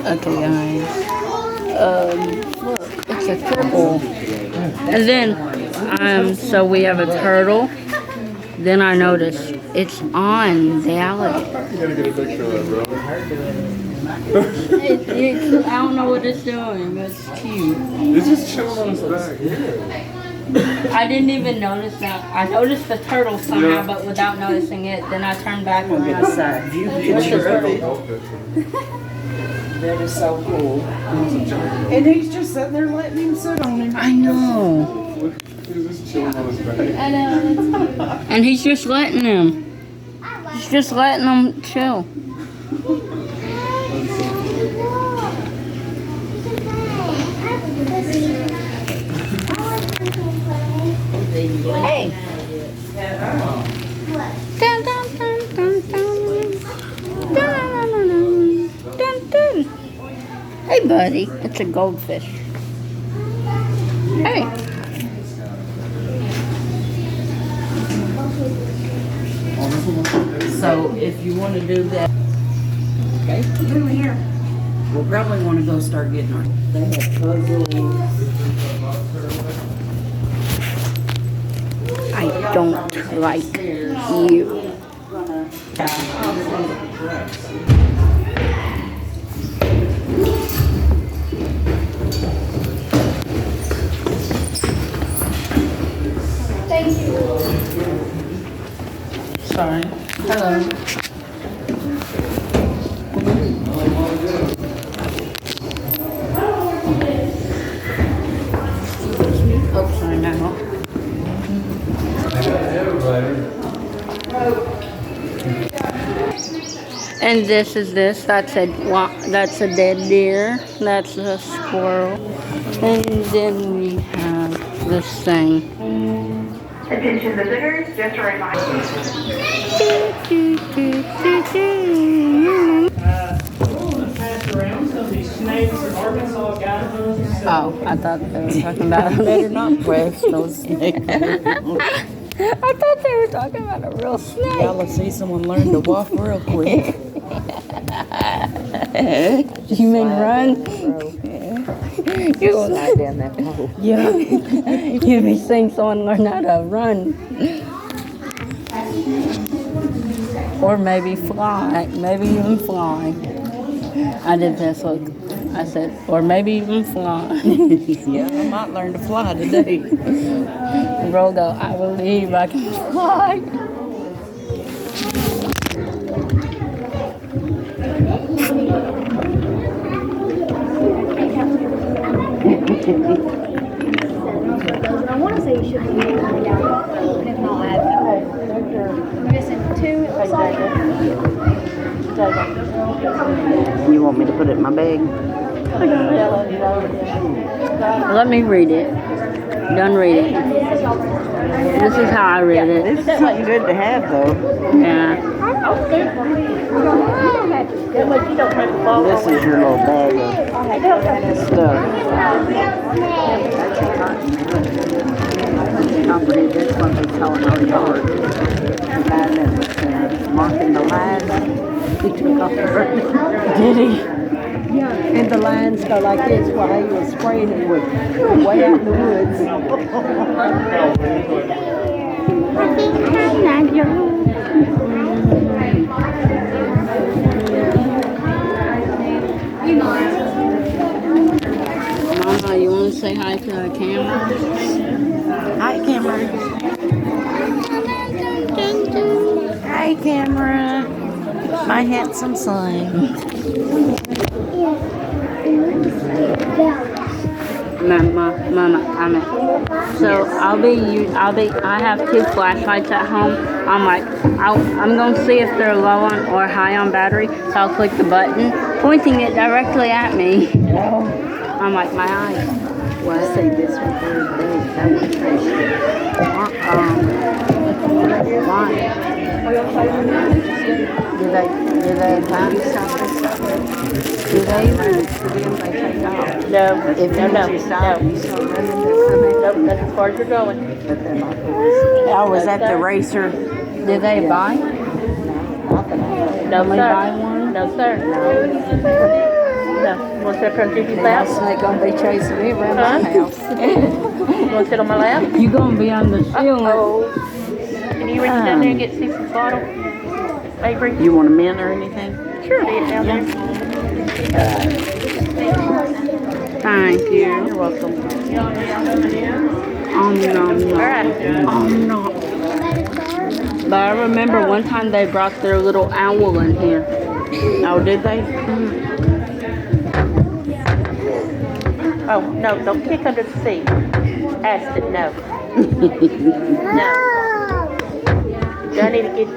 Okay, guys. Look, it's a turtle. And then, so we have a turtle. Then I noticed it's on the alligator. You gotta get a picture of that, bro. I don't know what it's doing, but it's cute. It's just chilling on his back. I didn't even notice that. I noticed the turtle somehow, Yeah. but without noticing it. Then I turned back around. Get a side view picture of it. That is so cool. And he's just sitting there letting him sit on him. I know. He's just chilling on his back. I know. And he's just letting him. He's just letting him chill. Hey. Dun, dun, dun, dun, dun. Dun, dun, dun, dun, dun. Hey, buddy. It's a goldfish. Hey. So if you want to do that, okay, we'll probably want to go start getting our. They have puzzles. I don't like you. Thank you. Sorry. Hello. Oh, sorry, no. And this is this. That's a dead deer. That's a squirrel. And then we have this thing. Attention visitors, just a reminder. Oh, I thought they were talking about Better not press no snake. I thought they were talking about a real snake. Y'all will see someone learn to walk real quick. You mean run? You slide down that pole. Yeah. You'd be seeing someone learn how to run. Or maybe fly. Maybe even fly. I did this look. I said, or maybe even fly. Yeah, I might learn to fly today. Rogo, I believe I can fly. I want to say you should be down. If not, we're missing two, it looks like. You want me to put it in my bag? Let me read it. Done reading. This is how I read it. This is something good to have, though. Yeah. This is your little bag of stuff. This one they call it our yard. The guy that was marking the lines, he took off the bird. Did he? Yeah, and the lines go like this while he was spraying it with way out in the woods. Mama, you want to say hi to the camera? Hi, camera. Hi, camera. My handsome son. Mama, so I have two flashlights at home. I'm going to see if they're low on or high on battery. So I'll click the button, pointing it directly at me. I'm like, my eyes. Well, I say this one very big. That one Why? Do they have something? Do they even? No, if no. That's as far as you're going. Oh, was that the racer? Did they buy? No, sir. Buy one? No, sir. No. sit up on Judy's That lap? snake gonna be chasing me around my house. You want to sit on my lap? You gonna be on the ceiling. Oh. Can you reach down there and get Cece's bottle? Avery? You want a mint or anything? Sure, lay it down there. Thank you. You're welcome. Nom. Alright. Nom. But I remember one time they brought their little owl in here. Oh, did they? Oh, no, don't kick under the seat. Aston, no. No. Do I need to get...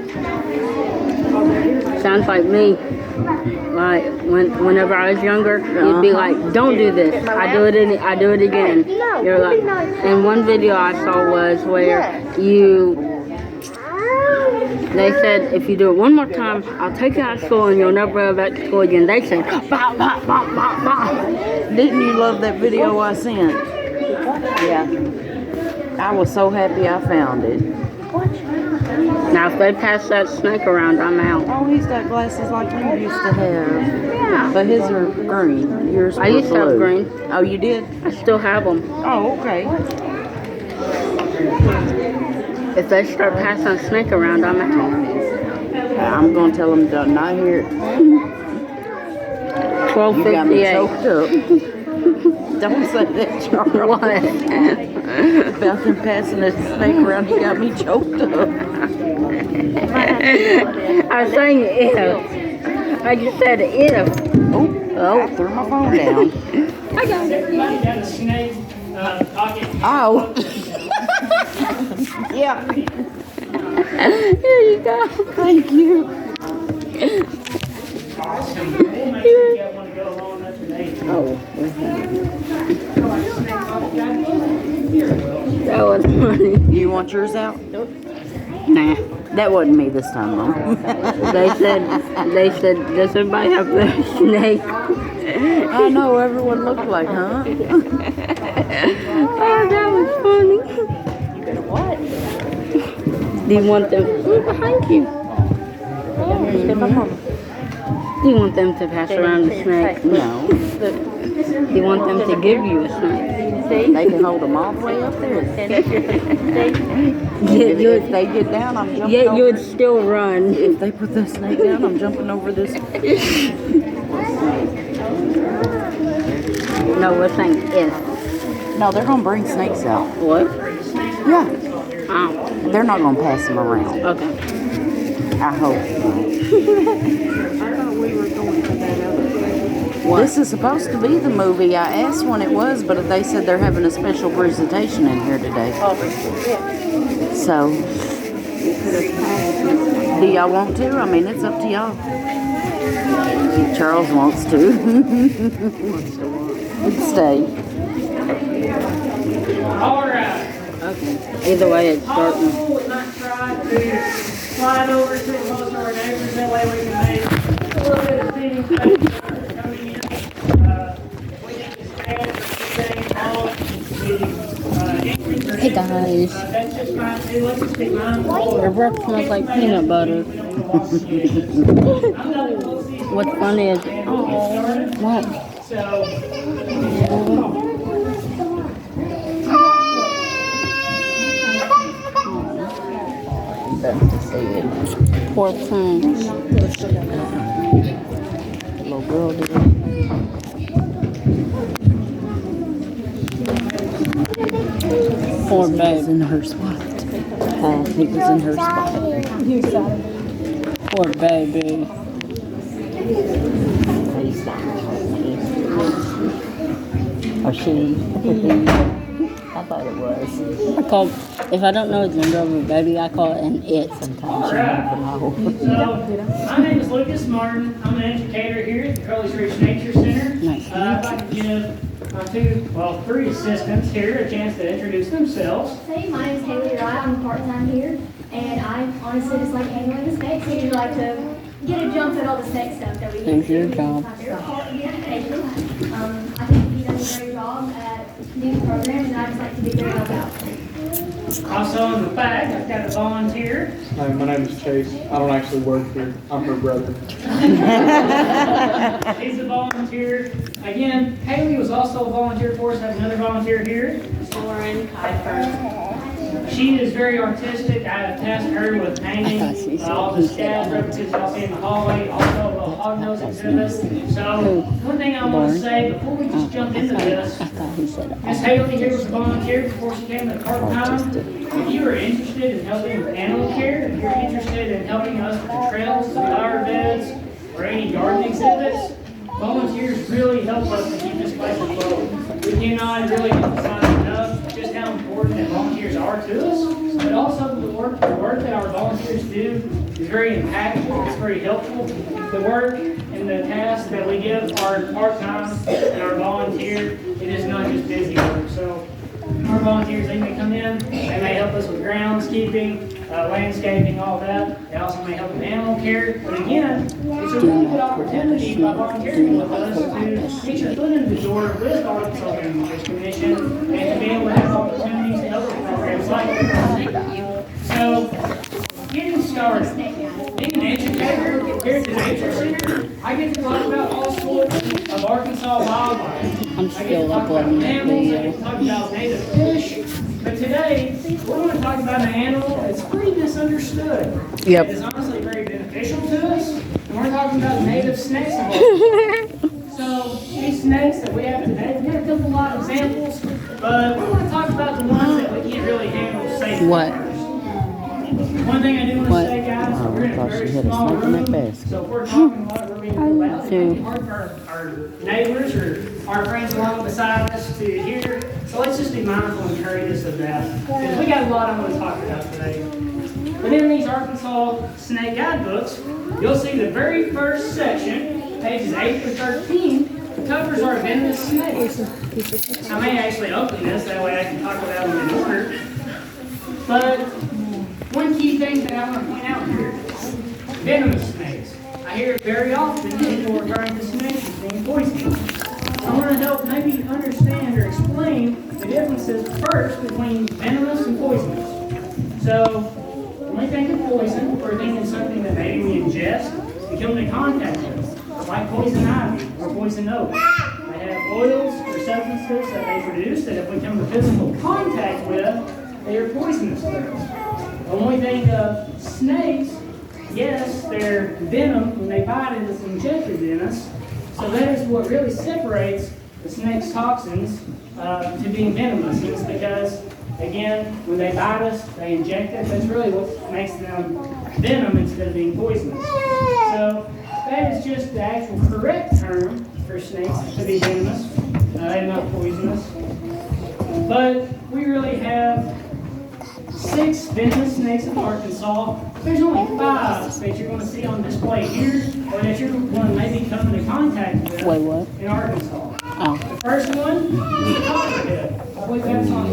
Sounds like me. Like, whenever I was younger, you'd be like, don't do this. I do it again. You're like... And one video I saw was where they said, if you do it one more time, I'll take you out of school and you'll never go back to school again. They said, bah, bah, bah, bah, bah. Didn't you love that video I sent? Yeah. I was so happy I found it. Now, if they pass that snake around, I'm out. Oh, he's got glasses like you used to have. But his are green. Yours were I used to have blue. green. Oh, you did? I still have them. Oh, okay. If they start passing a snake around, I'm out. I'm going to tell them to not hear it. You got me 12:58. choked up. Don't say that, Charles. What? About them passing a snake around, you got me choked up. I was saying if. I just said if. Oh, I threw my phone down. I got it. Oh. Yeah. Here you go. Thank you. Oh. That was funny. You want yours out? Nah. That wasn't me this time, though. They said, does everybody have their snake? I know, everyone looked like, huh? Oh, that was funny. Do you want them? Behind you. Do you want them to pass around the snake? No. Do you want them to give you a snake? They can hold them all the way up there. Yet If they get down, I'm jumping you over. would still run. If they put the snake down, I'm jumping over this. No, we're saying if. No, they're going to bring snakes out. What? Yeah. Oh, They're not going to pass them around. okay. I hope. This is supposed to be the movie. I asked when it was, but they said they're having a special presentation in here today. So, do y'all want to? I mean, it's up to y'all. Charles wants to. Stay. Okay. Either way, it's starting. Slide over to most of our neighbors, that way we can make a little bit of seating space for coming in. We can just add the Hey guys. that's just fine too. Let's just stick mine. Your breath smells like peanut butter. What's funny is, what? Poor thing. Little girl did it. Poor He was babe. in her spot. He was in her spot. Poor baby. Or she. I thought it was. I call, if I don't know the gender of a baby, I call it an it. Sometimes you never know. My name is Lucas Martin. I'm an educator here at the Crowley's Ridge Nature Center. Nice. I'd like to give my three assistants here a chance to introduce themselves. Hey, my name is Haley Wright. I'm part-time here, and I honestly just like handling the snakes. I usually like to get a jump at all the snake stuff that we do. Here's your job. My favorite part of the education. I think he does a great job at these programs, and I just like to be there to help out. Also in the back, I've got a volunteer. Hi, my name is Chase. I don't actually work here. I'm her brother. He's a volunteer again, Haley was also a volunteer for us. I have another volunteer here. Lauren Kuiper. She is very artistic. I have tasked her with painting all the scab references y'all see in the hallway, also a little hog nose exhibit. So, one thing I want to say before we just jump into this, Miss Haley here was a volunteer before she came to part-time. If you are interested in helping with animal care, if you're interested in helping us with the trails, the flower beds, or any garden exhibits, volunteers really help us to keep this place afloat. We cannot really emphasize enough just how important that volunteers are to us, but also the work that our volunteers do is very impactful, it's very helpful. The work and the tasks that we give our part-time and our volunteer, it is not just busy work. So our volunteers, they may come in, they may help us with groundskeeping, landscaping, all that. They also may help with animal care. But again, it's a really good opportunity by volunteering with us to get your foot in the door with Arkansas Animal Care Commission and to be able to have opportunities to help with programs like this. So, getting started. Being an educator here at the Nature Center, I get to talk about all sorts of Arkansas wildlife. I'm still uploading that video. I get to talk about native fish. But today, we're going to talk about an animal that's pretty misunderstood. Yep. It's honestly very beneficial to us. And we're talking about native snakes of Arkansas. So, these snakes that we have today, we've got a couple lot of examples, but we want to talk about the ones that we can't really handle safely. What? One thing I do want to What? say, guys, we're in a very she had a small snake in that room, basket. so if we're talking a lot, we're being too loud. It too. may be hard for our neighbors or our friends along beside us to hear. So let's just be mindful and courteous of that, because we got a lot I want to talk about today. But in these Arkansas snake guidebooks, you'll see the very first section, pages 8 through 13, covers our venomous snakes. I may actually open this, that way I can talk about them in order. But one key thing that I want to point out here, venomous snakes. I hear it very often, people referring to snakes as being poisonous. I want to help maybe understand or explain the differences first between venomous and poisonous. So, when we think of poison, we're thinking something that maybe we ingest and come into contact with, like poison ivy or poison oak. They have oils or substances that they produce that if we come into physical contact with, they are poisonous to us. When we think of snakes, yes, their venom, when they bite it, is injected in us. So that is what really separates the snake's toxins to being venomous. It's because, again, when they bite us, they inject it. That's really what makes them venom instead of being poisonous. So that is just the actual correct term for snakes to be venomous and not poisonous. But we really have 6 venomous snakes in Arkansas. There's only 5 that you're going to see on display here, or that you're going to maybe come into contact with Wait, what? in Arkansas. Oh. The first one is the copperhead. I believe that's on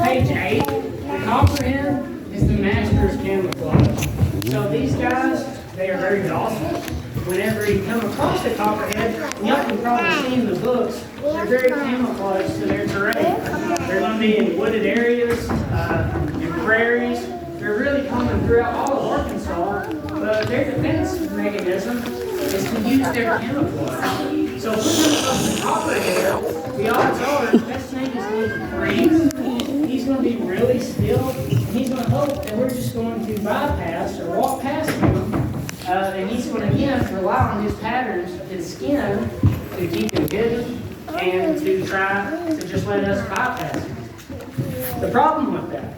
page 8. The copperhead is the master's camouflage. So these guys, they are very docile. Whenever you come across a copperhead, and y'all can probably see in the books, they're very camouflaged to their terrain. They're going to be in wooded areas, in prairies. They're really common throughout all of Arkansas, but their defense mechanism is to use their camouflage. So if we come across a copperhead, the odds are that snake is going to freeze. He's going to be really still, and he's going to hope that we're just going to bypass or walk past him. And he's going to, again, rely on his patterns of his skin to keep him hidden and to try to just let us bypass him. The problem with that,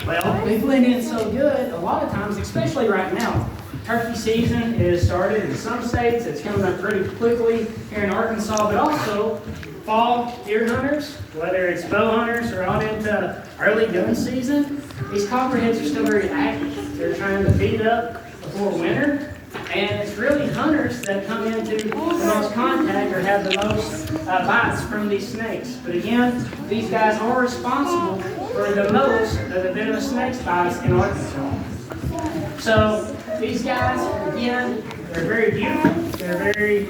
well, we blend in so good, a lot of times, especially right now, turkey season is started in some states. It's coming up pretty quickly here in Arkansas, but also fall deer hunters, whether it's bow hunters or on into early gun season, these copperheads are still very active. They're trying to feed up before winter, and it's really hunters that come into the most contact or have the most bites from these snakes. But again, these guys are responsible for the most of the venomous snakes bites in Arkansas. So these guys, again, they're very beautiful. They're very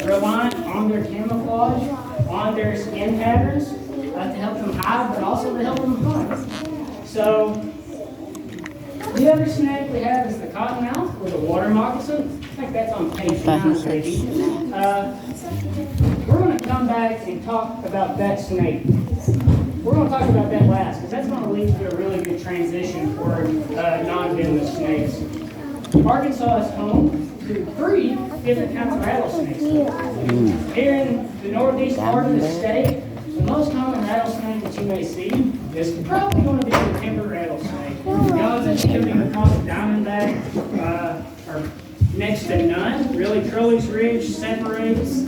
reliant on their camouflage, on their skin patterns to help them hide, but also to help them hunt. So the other snake we have is the cottonmouth, or the water moccasin. think that's on page Thought he 9, said maybe. snake. We're going to come back and talk about that snake. We're going to talk about that last, because that's going to lead to a really good transition for non-venomous snakes. Arkansas is home to 3 different kinds of rattlesnakes. Here in the northeast part of the state, the most common rattlesnake that you may see is probably going to be the timber rattlesnake. The odds that you come across a diamondback are next to none. Really, Crowley's Ridge separates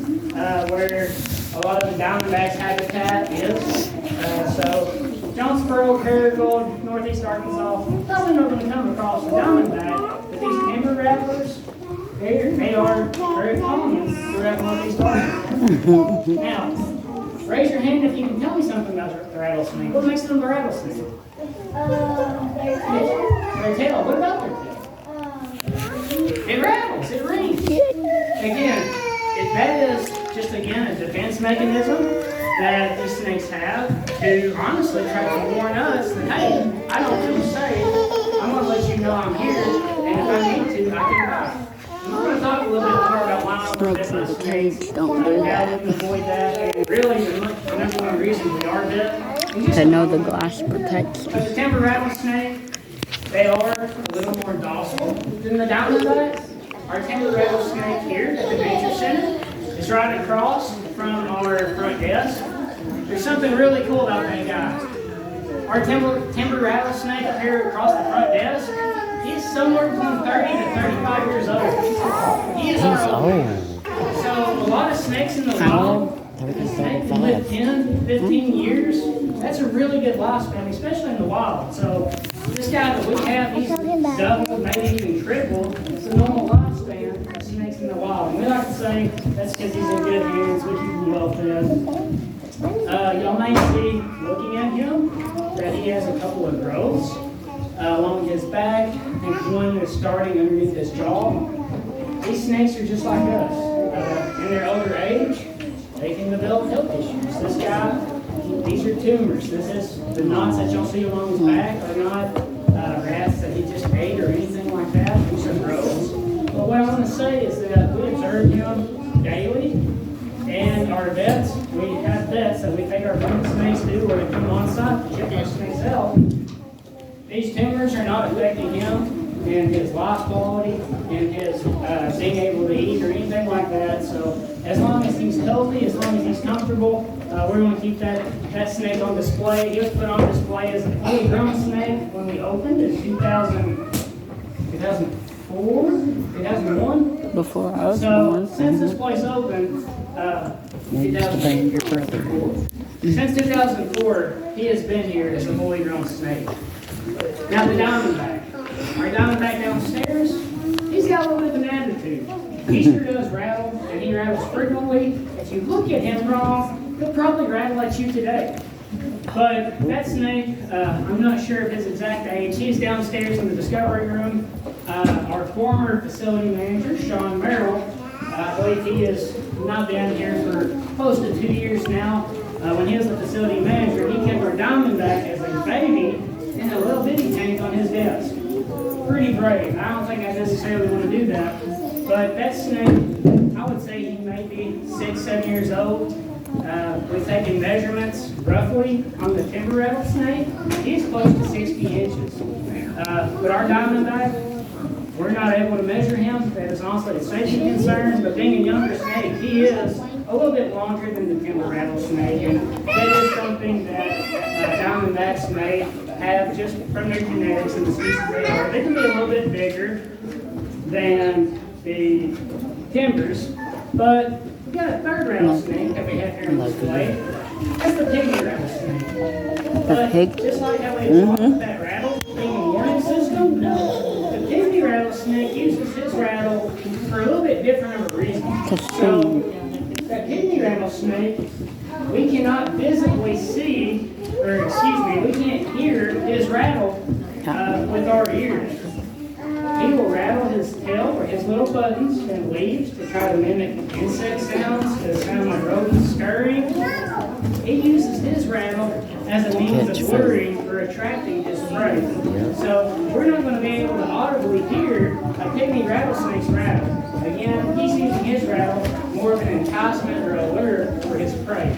where a lot of the diamondback's habitat is. So Jonesboro, Paragould, northeast Arkansas, probably not going to come across a diamondback, but these timber rattlers, they are very common throughout northeast Arkansas. Now, raise your hand if you can tell me something about the rattlesnake. What makes them a rattlesnake? Their tail. What about their tail? It rattles. It rings. Again, that is just again a defense mechanism that these snakes have to honestly try to warn us that hey, I don't feel safe. I'm gonna let you know I'm here, and if I need to, I can die. We're going to talk a little bit more about why Snakes in the cage don't do how that. we can avoid that. And really, the number one reason we are dead. I know the glass protects But the timber rattlesnake, they are a little more docile than the diamondbacks. Our timber rattlesnake here at the Nature Center is right across from our front desk. There's something really cool about that guy. Our timber rattlesnake up here across the front desk, he's somewhere between 30 to 35 years old. He is our old. So a lot of snakes in the wild, the snake can live 10, 15 years. That's a really good lifespan, especially in the wild. So this guy that we have, he's double, maybe even triple the normal lifespan of snakes in the wild. And we like to say that's because he's in good hands, we keep him well fed. Y'all may see, looking at him, that he has a couple of growths along his back, and one is starting underneath his jaw. These snakes are just like us. In their older age, they can develop health issues. This guy, these are tumors. This is the knots that y'all see along his back are not rats that he just ate or anything like that. These are growths. But what I want to say is that we observe him daily, and our vets, we have vets that we take our venomous snakes to where they come on site to check our snakes out. These tumors are not affecting him and his life quality and his being able to eat or anything like that. So as long as he's healthy, as long as he's comfortable, we're going to keep that snake on display. He was put on display as a fully grown snake when we opened in 2004, 2001. before I was So born. since this place opened, Maybe to bring your brother. since 2004, he has been here as a fully grown snake. Now the diamondback. Our diamondback downstairs, he's got a little bit of an attitude. He sure does rattle, and he rattles frequently. If you look at him wrong, he'll probably rattle at you today. But that snake, I'm not sure of his exact age. He's downstairs in the discovery room. Our former facility manager, Sean Merrill, I believe he has not been here for close to 2 years now. When he was the facility manager, he kept our diamondback as a baby in a little bitty tank on his desk. Pretty brave. I don't think I necessarily want to do that. But that snake, I would say he may be 6, 7 years old. We've taken measurements roughly on the timber rattlesnake. He's close to 60 inches. But our diamondback, we're not able to measure him. That is honestly a safety concern. But being a younger snake, he is a little bit longer than the timber rattlesnake. And that is something that diamondbacks may have just from their genetics and the species they are. They can be a little bit bigger than the timbers. But we got a third rattlesnake that we have here on display. That's the pygmy rattlesnake. But pig? just like how we talked about that rattle being a warning system, no. The pygmy rattlesnake uses his rattle for a little bit different of a reason. So, that pygmy rattlesnake, we cannot visibly see, or excuse me, we can't hear his rattle with our ears. He will rattle his tail or his little buttons and leaves to try to mimic insect sounds, to sound like rodents scurrying. He uses his rattle as a means of luring or attracting his prey. So we're not going to be able to audibly hear a pygmy rattlesnake's rattle. Again, he's using his rattle more of an enticement or a lure for his prey.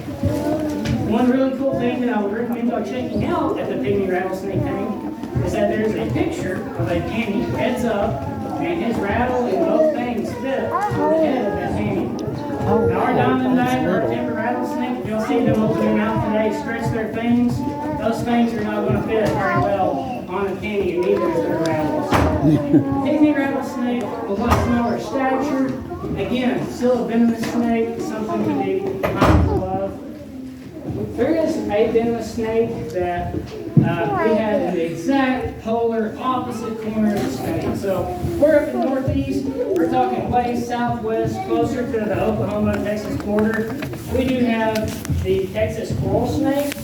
One really cool thing that I would recommend y'all checking out at the Pygmy Rattlesnake Tank is that there's a picture of a panty heads up, and his rattle and both things fit on the head of that panty. Now, our diamondback or timber rattlesnake, if you'll see them open their mouth today, stretch their fangs, those fangs are not going to fit very well on a penny, and neither is their rattles. Pygmy rattlesnake, a lot smaller stature. Again, still a venomous snake, something to be mindful of. There is a venomous snake that we have in the exact polar opposite corner of the state. So we're up in the northeast, we're talking way southwest, closer to the Oklahoma-Texas border. We do have the Texas coral snake.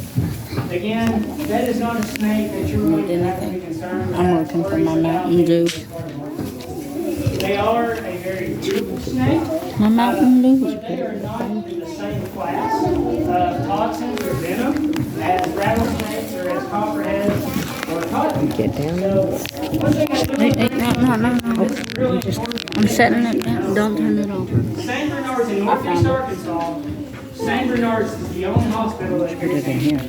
Again, that is not a snake that you're going to have to be concerned about. I'm looking for my Mountain Dew. They are a very beautiful snake. My Mountain Dew is But they are not in the same class of toxins or venom as rattlesnakes or as copperheads or cottonmouths. Get down. So, one thing I do Hey, no. this is really important. I'm setting it down. Don't turn it off. St. Bernard's in Northeast Arkansas. St. Bernard's is the only hospital that carries anti-venom.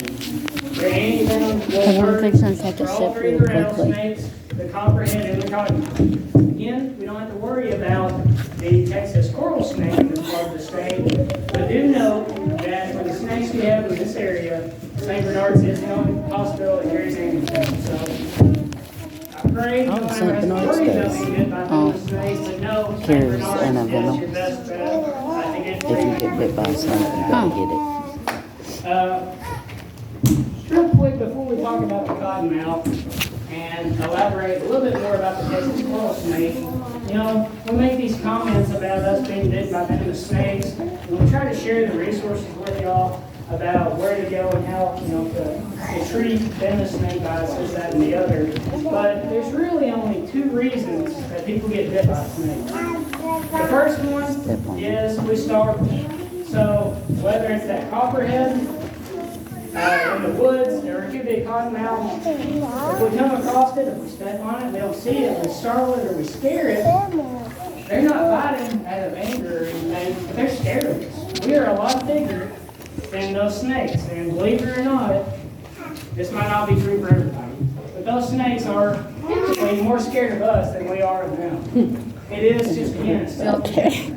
They're anti-venom. I'm fixing to take a for all sip three real rattlesnakes, quickly. the copperhead and the cottonmouth. Again, we don't have to worry about the Texas coral snake in this part of the state, but do note that for the snakes we have in this area, St. Bernard's is the only hospital that carries anti-venom. So I pray you don't have to St. Bernard's worry about does. being bit by venomous snakes, but no, St. Carries Bernard's is anti-venom. your best bet. I think it's If you get bit by a snake, you gotta get it. Real quick, before we talk about the cottonmouth and elaborate a little bit more about the Texas coral snake, you know, we make these comments about us being bitten by venomous snakes, and we try to share the resources with y'all about where to go and how, you know, to treat venomous snake bites, this, that, and the other. But there's really only two reasons that people get bit by snakes. The first one is we starve them. So whether it's that copperhead in the woods, or it could be a cottonmouth, if we come across it, if we step on it, they don't see it, we startle it or we scare it, they're not biting out of anger or anything, but they're scared of us. We are a lot bigger than those snakes, and believe it or not, this might not be true for everybody, but those snakes are typically more scared of us than we are of them. It is just again, it's self-defense.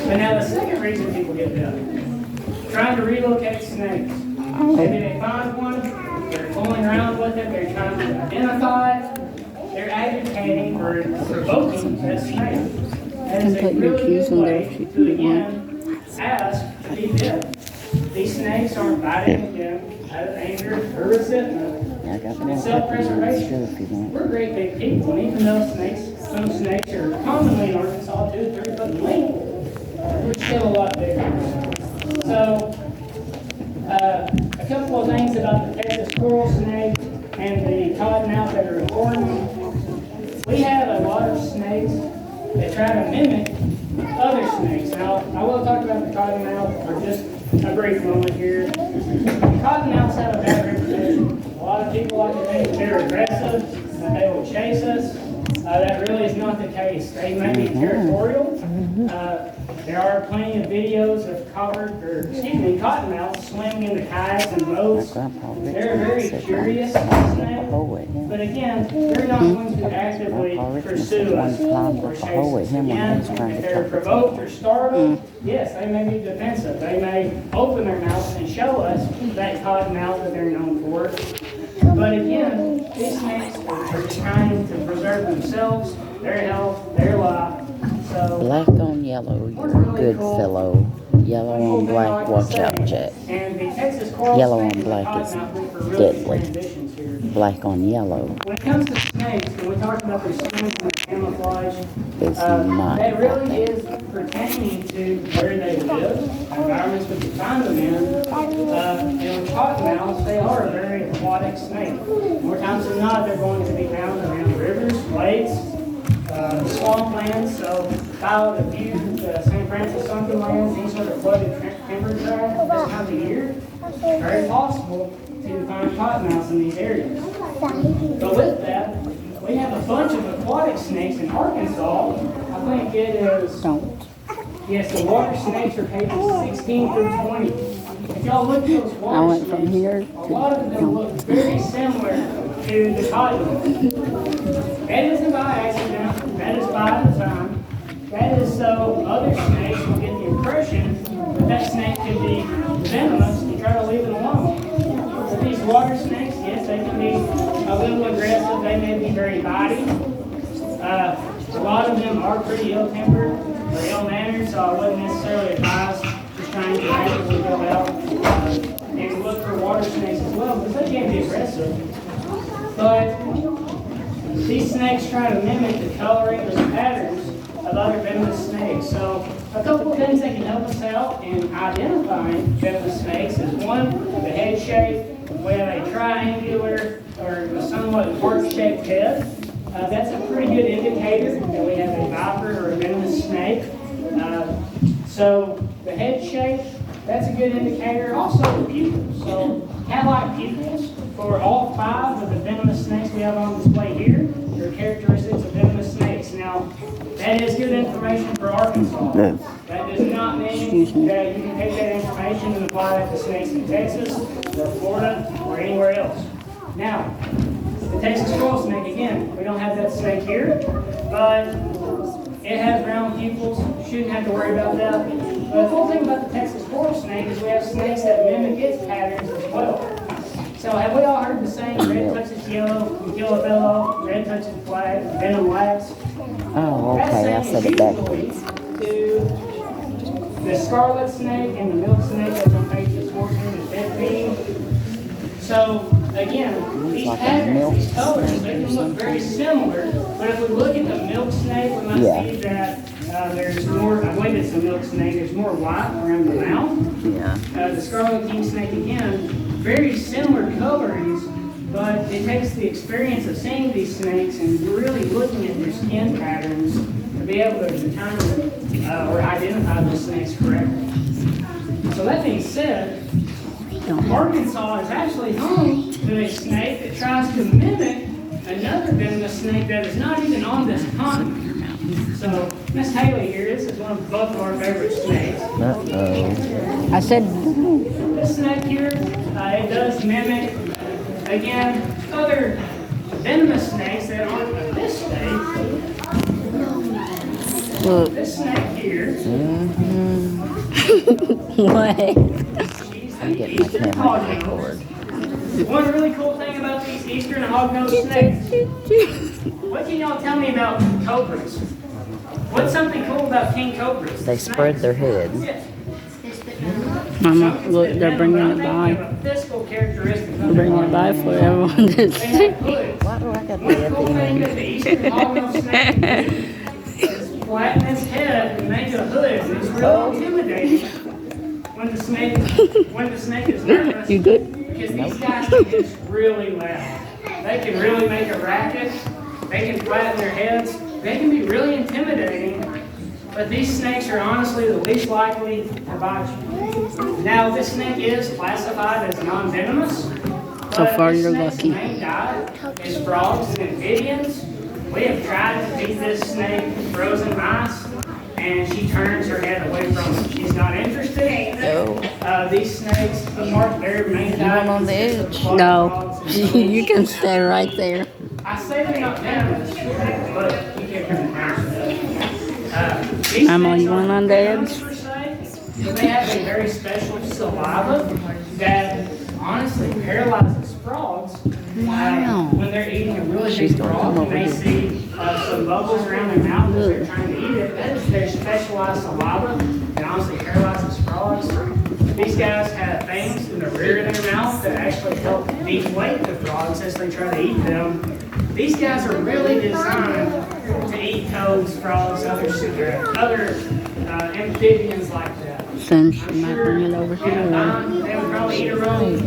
But now the second reason people get bit, trying to relocate snakes. Maybe they find one, they're fooling around with it, they're trying to identify it, they're agitating or provoking that snake. That is a Put your really keys good in there way if you to again ask to be bit. These snakes aren't biting again out of anger or resentment. I got It's more self-preservation. pepperoni if you want. We're great big people, and even though some snakes are commonly in Arkansas 2 to 3 foot in length, we're still a lot bigger. So, a couple of things about the Texas coral snake and the cottonmouth that are important. We have a lot of snakes that try to mimic other snakes. Now, I will talk about the cottonmouth for just a brief moment here. Cottonmouths have a bad reputation. A lot of people like to think they're aggressive, that they will chase us. That really is not the case. They may be territorial. There are plenty of videos of cottonmouths swimming in the kayaks and boats. Grandpa Rick They're very said curious that. snakes. Hole at him. But again, they're not going to actively Grandpa Rick pursue said us one climbed or up a chase hole us. at him when he Again, was trying if to they're talk to provoked or startled, yes, they may be defensive. They may open their mouths and show us that cottonmouth that they're known for. But again, these snakes are just trying to preserve themselves, their health, their life. So Black on yellow, you're a good fellow. Yellow on black, watch out, Jack. and the Texas coral Yellow on snake and black is cottonmouth look for really deadly. transitions here. Black on yellow When it comes to snakes, when we talk about their strength and camouflage, is not that really like that. is pertaining to where they live, environments that we find them in. And with cottonmouths, they are a very aquatic snake. More times than not, they're going to be found around rivers, lakes, swamplands. So, Kyle, if you, the St. Francis Sunken Lands, these sort of flooded timber tracts this time of year, very possible to find cottonmouths in these areas. But with that, we have a bunch of aquatic snakes in Arkansas. I think it is, Don't. yes, the water snakes are pages 16 through 20. If y'all look at those I water went from snakes, here a lot of them look very similar to the cottonmouth. That isn't by accident, that is by design. That is so other snakes will get the impression that that snake could be venomous and try to leave it alone. But these water snakes, yes, they can be a little aggressive, they may be very bitey. A lot of them are pretty ill-tempered or ill-mannered, so I wouldn't necessarily advise just trying to actively go out and look for water snakes as well, because they can be aggressive. But these snakes try to mimic the coloring or the patterns of other venomous snakes. So a couple of things that can help us out in identifying venomous snakes is one, the head shape. We have a triangular or a somewhat heart-shaped head. That's a pretty good indicator that we have a viper or a venomous snake. So the head shape, that's a good indicator. Also the pupils. So cat-like pupils for all 5 of the venomous snakes we have on display here are characteristics of venomous snakes. Now, that is good information for Arkansas. No. That does not mean that you can take that information and apply that to snakes in Texas or Florida or anywhere else. Now, the Texas squirrel snake, again, we don't have that snake here, but it has round pupils, shouldn't have to worry about that. But the cool thing about the Texas squirrel snake is we have snakes that mimic its patterns as well. So have we all heard the saying, red touches yellow, you kill a fellow, red touches black, venom lasts? Oh, okay, I said it backwards. To the scarlet snake and the milk snake, that's on pages 14 and 15. So again, these Like a patterns, milk these colors, snake they or can look very similar. But if we look at the milk snake, we might see that there's more, I believe it's the milk snake, there's more white around the mouth. Yeah. The scarlet king snake, again, very similar colorings, but it takes the experience of seeing these snakes and really looking at their skin patterns to be able to determine or identify those snakes correctly. So that being said, Arkansas is actually home to a snake that tries to mimic another venomous snake that is not even on this continent. So, Miss Haley here, this is one of both of our favorite snakes. Uh-oh. I said, This snake here, it does mimic, again, other venomous snakes that aren't of this state. look. This snake here, What? she's I'm the getting my eastern camera hognose. One really cool thing about these eastern hognose snakes, what can y'all tell me about cobras? What's something cool about king cobras? They spread their heads. Yeah. Mama, look, they're bringing it by. They're bringing it by for everyone to see. Why do I got One the cool thing that other the eastern hognose snake can do is flatten its head and make a hood. It's really intimidating when the snake is nervous. You good? Because these guys can get really loud. They can really make a racket. They can flatten their heads. They can be really intimidating. But these snakes are honestly the least likely to bite you. Now, this snake is classified as non-venomous. So far, this you're snake's lucky. main diet is frogs and amphibians. We have tried to feed this snake frozen ice, and she turns her head away from it. She's not interested in it. These snakes, apart their main diet, on the consists of edge? No. frogs and You can stay right there. I say they're not venomous, but you can't turn the camera. These I'm snakes on one aren't on the venomous edge. per se, but they have a very special saliva that honestly paralyzes frogs. Wow. When they're eating a really She's big gonna frog come and over they here. see some bubbles around their mouth as they're trying to eat it, that is their specialized saliva that honestly paralyzes frogs. These guys have fangs in the rear of their mouth that actually help deflate the frogs as they try to eat them. These guys are really designed to eat toads, frogs, other amphibians like that. Since you might bring it over They here. would probably eat a rodent.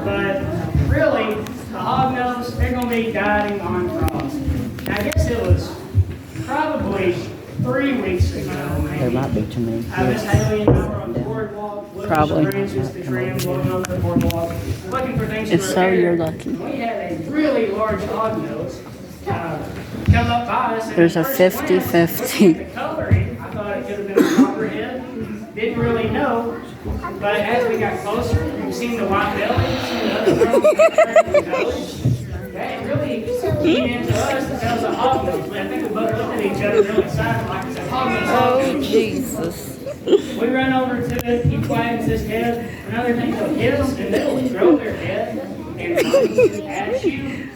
But really, the hognose, they're going to be dieting on frogs. And I guess it was probably 3 weeks ago, There maybe. might be too many Miss kids. Haley and I were on the boardwalk, looking Probably. for branches to trim, going over the boardwalk, looking for things to If so, repair. you're lucky. We had a really large hognose come up by us. And There's a at first glance, 50-50. The coloring, I thought it could have been a copperhead. Didn't really know. But as we got closer, we seen the white belly, seen the other nose. That really came into us that was a hognose. I think we both looked at each other real excited like it's a hognose. Oh, Jesus. We run over to it, he flattens his head, another thing will hiss, and they'll throw their head and run at you.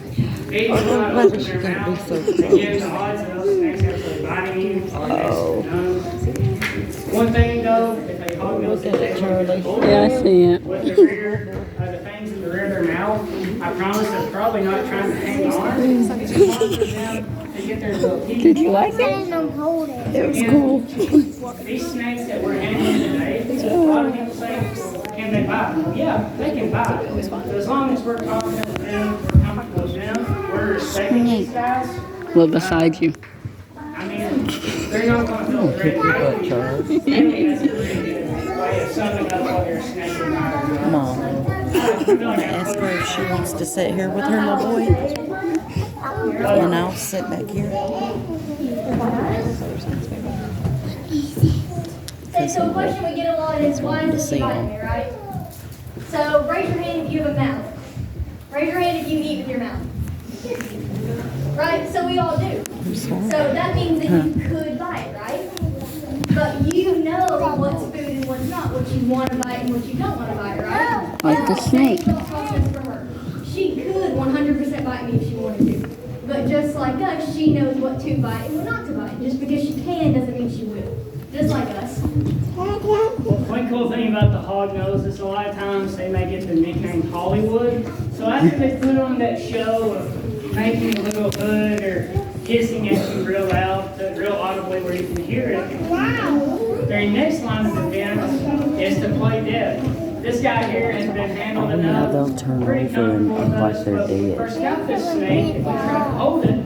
They do not why open is she their gonna be mouth. so Again, the odds of those snakes actually biting you are next to none. One thing though, if they hognose it, they look Yeah, I see it. with the rear, the fangs in the rear of their mouth, I promise they're probably not trying to hang on. It's hard for them to get their little teeth. Did you like it? It was cool. These snakes that we're handling today, a lot of people say, can they bite? Yeah, they can bite. But as long as we're confident with them, we're comfortable with them, we're respecting these guys, Look beside you. I mean, they're not going to feel great. I think that's a really good way of summing up what their snake and bite are. Mom, I'm gonna ask her if she wants to sit here with her little boy. And I'll sit back here. Okay, so a question we get a lot is, why does she bite me, right? So raise your hand if you have a mouth. Raise your hand if you eat with your mouth. Right? So we all do. So that means that you could bite, right? But you know what's food and what's not, what you want to bite and what you don't want to bite, right? Like the snake. Same thought process for her. She could 100% bite me if she wanted to. But just like us, she knows what to bite and what not to bite. Just because she can doesn't mean she will. Just like us. One cool thing about the hog nose is a lot of times they may get the nickname Hollywood. So after they put on that show of making a little hood or hissing at you real loud, real audibly where you can hear it, their next line of defense is to play dead. This guy here has been handled enough. they'll turn pretty over and comfortable with act like us, they're but dead. For Scout this snake, if we try to hold it,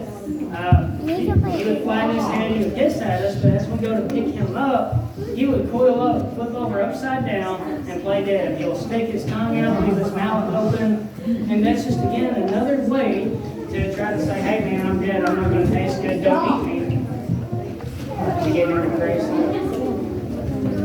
he would flatten his hand, he would hiss at us, but as we go to pick him up, he would coil up, flip over upside down, and play dead. He'll stick his tongue out, leave his mouth open, and that's just, again, another way to try to say, hey man, I'm dead, I'm not going to taste good, don't eat me. To get him to grace.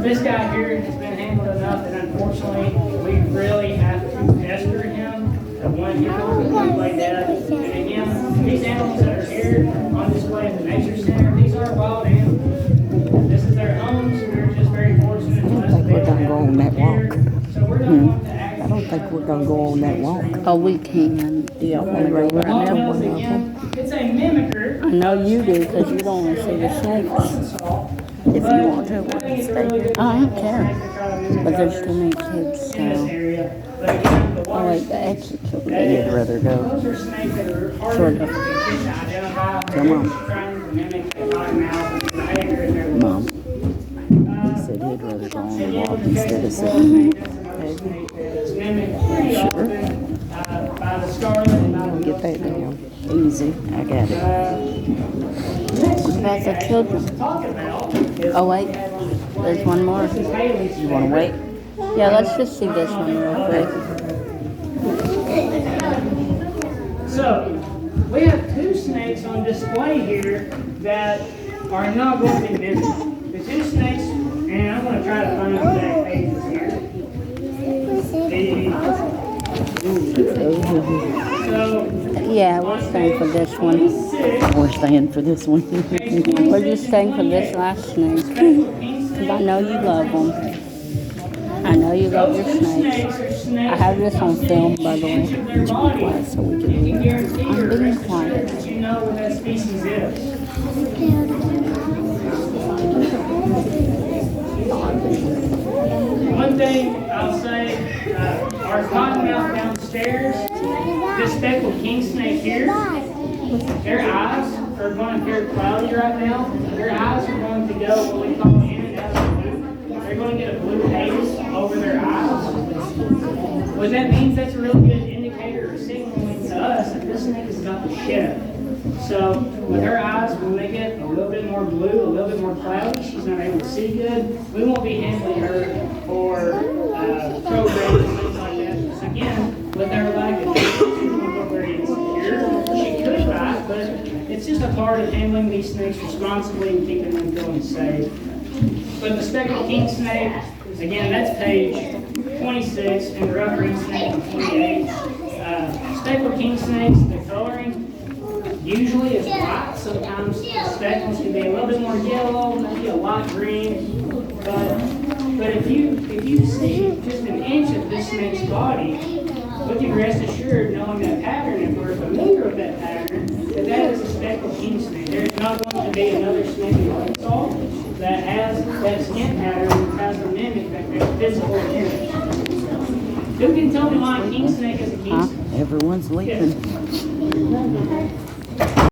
This guy here has been handled enough that unfortunately, we really have to pester him. The one here will play dead. And again, these animals that are here on display at the Nature Center, these are wild animals. This is their homes. We're just very fortunate. I don't think we're gonna go on that walk. So we're not going to I don't think we're gonna go on that walk. Oh, we can. Do y'all wanna go right now? Hognose, One of them? again, it's a mimicker. I know you do, because you don't want to see the snakes. Arkansas. If you want to, we can stay here. I don't care. But there's too many kids, In this so. area. But again, the I water like the exits over They'd there. rather go. Those are snakes that are harder Sort to of. identify. Come on. Trying to mimic a cottonmouth behavior in their Mom, lips. he said he'd rather go on the walk instead of sitting here. It's mimicked pretty often by the scarlet and by the Get that down. Easy. I got it. Next About the children. talk about is Oh, wait. There's one more. Haley's You wanna wait? Yeah, let's just see this one real quick. So, we have two snakes on display here that are not going to be mimicked. The two snakes, and I'm going to try to find the exact pages here. So, Yeah, we're staying for this one. 6, We're staying for this one. We're just staying for this last snake. Because I know you love them. I know you love your snakes. I have this on film, by the way. So we can guarantee I'm or being rest assured quiet. that you know what that species is. One thing I'll say, our cottonmouth downstairs, this speckled king snake here, their eyes are going to appear cloudy right now. Their eyes are going to go what we call in and out of the blue. They're going to get a blue haze over their eyes. What that means, that's a really good indicator or signaling to us that this snake is about to shed. So with her eyes, when they get a little bit more blue, a little bit more cloudy, she's not able to see good, we won't be handling her for programs and things like that. So again, with her lack of she's going to look very insecure. She could bite, but a part of handling these snakes responsibly and keeping them feeling safe. But the speckled king snake, again, that's page 26, and the rough green snake on 28. Speckled king snakes, the coloring usually is white. Sometimes the speckles can be a little bit more yellow, maybe a light green. But if you see just an inch of this snake's body, we can rest assured, knowing that pattern, if we're familiar with that pattern, that is a speckled king snake. There's not going to be another snake in Arkansas that has that skin pattern and has the mimic that physical appearance. Who can tell me why a king snake is a king snake? Everyone's leaving.